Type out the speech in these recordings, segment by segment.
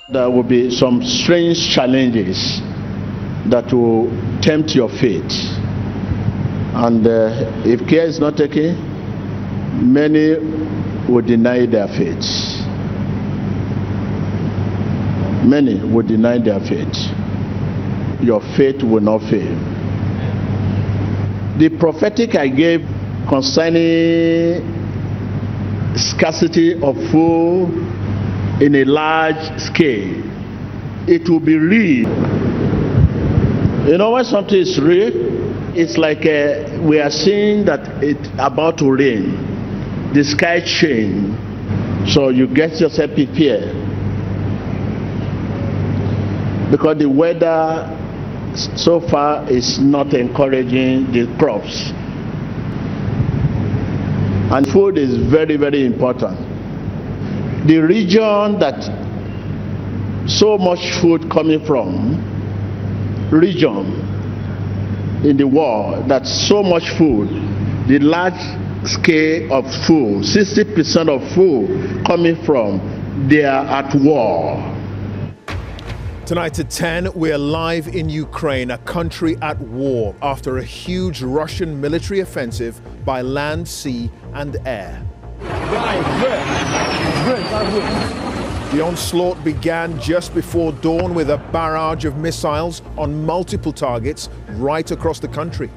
There will be some strange challenges that will tempt your faith. And if care is not taken, many will deny their faith. Many will deny their faith. Your faith will not fail. The prophetic I gave concerning scarcity of food in a large scale, it will be real. You know, when something is real, it's like we are seeing that it's about to rain. The sky change, so you get yourself prepared, because the weather so far is not encouraging the crops, and food is very, very important. The region that so much food coming from, region in the world that so much food, the large scale of food, 60% of food coming from, they are at war. Tonight at 10, we're live in Ukraine, a country at war after a huge Russian military offensive by land, sea and air. The onslaught began just before dawn with a barrage of missiles on multiple targets right across the country.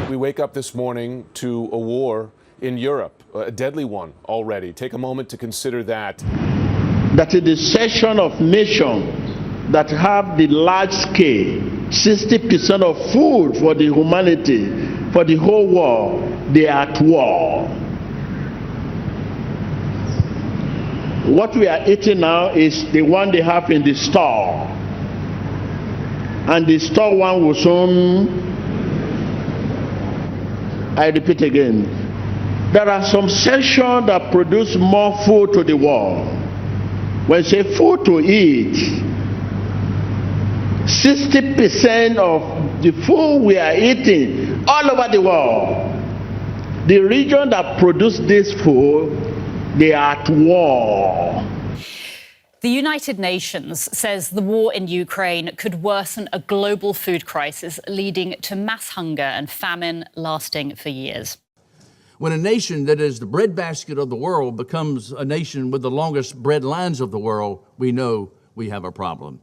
We wake up this morning to a war in Europe, a deadly one already. Take a moment to consider that. That is the section of nations that have the large scale, 60% of food for the humanity, for the whole world, they are at war. What we are eating now is the one they have in the store, and the store one will soon, I repeat again, there are some sections that produce more food to the world. When you say food to eat, 60% of the food we are eating all over the world, the region that produce this food, they are at war. The United Nations says the war in Ukraine could worsen a global food crisis, leading to mass hunger and famine lasting for years. When a nation that is the breadbasket of the world becomes a nation with the longest bread lines of the world, we know we have a problem.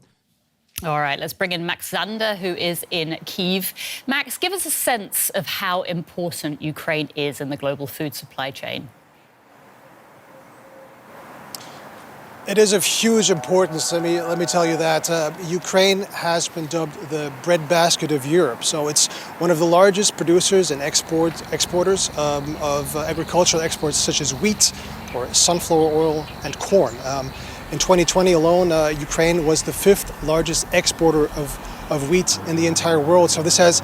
All right, let's bring in Max Zander, who is in Kyiv. Max, give us a sense of how important Ukraine is in the global food supply chain. It is of huge importance. Let me tell you that Ukraine has been dubbed the breadbasket of Europe. So it's one of the largest producers and exporters of agricultural exports such as wheat or sunflower oil and corn. In 2020 alone, Ukraine was the 5th largest exporter of wheat in the entire world. So this has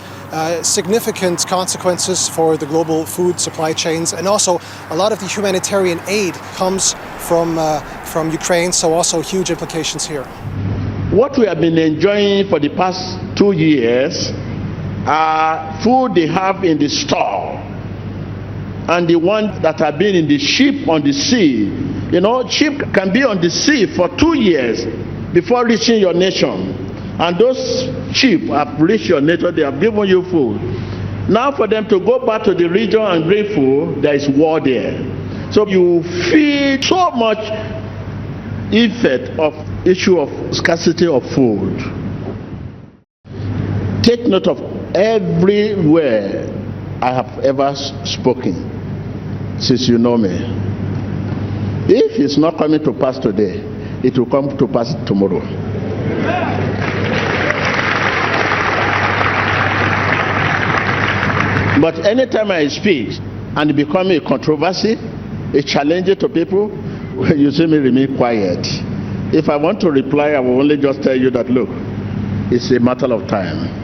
significant consequences for the global food supply chains, and also a lot of the humanitarian aid comes from Ukraine, so also huge implications here. What we have been enjoying for the past 2 years are food they have in the store, and the ones that have been in the ship on the sea. You know, ship can be on the sea for 2 years before reaching your nation. And those sheep have reached your nation, they have given you food. Now for them to go back to the region and bring food, there is war there. So you feel so much effect of issue of scarcity of food. Take note of everywhere I have ever spoken, since you know me. If it's not coming to pass today, it will come to pass tomorrow. But anytime I speak and it becomes a controversy, a challenge to people, you see me remain quiet. If I want to reply, I will only just tell you that, look, it's a matter of time.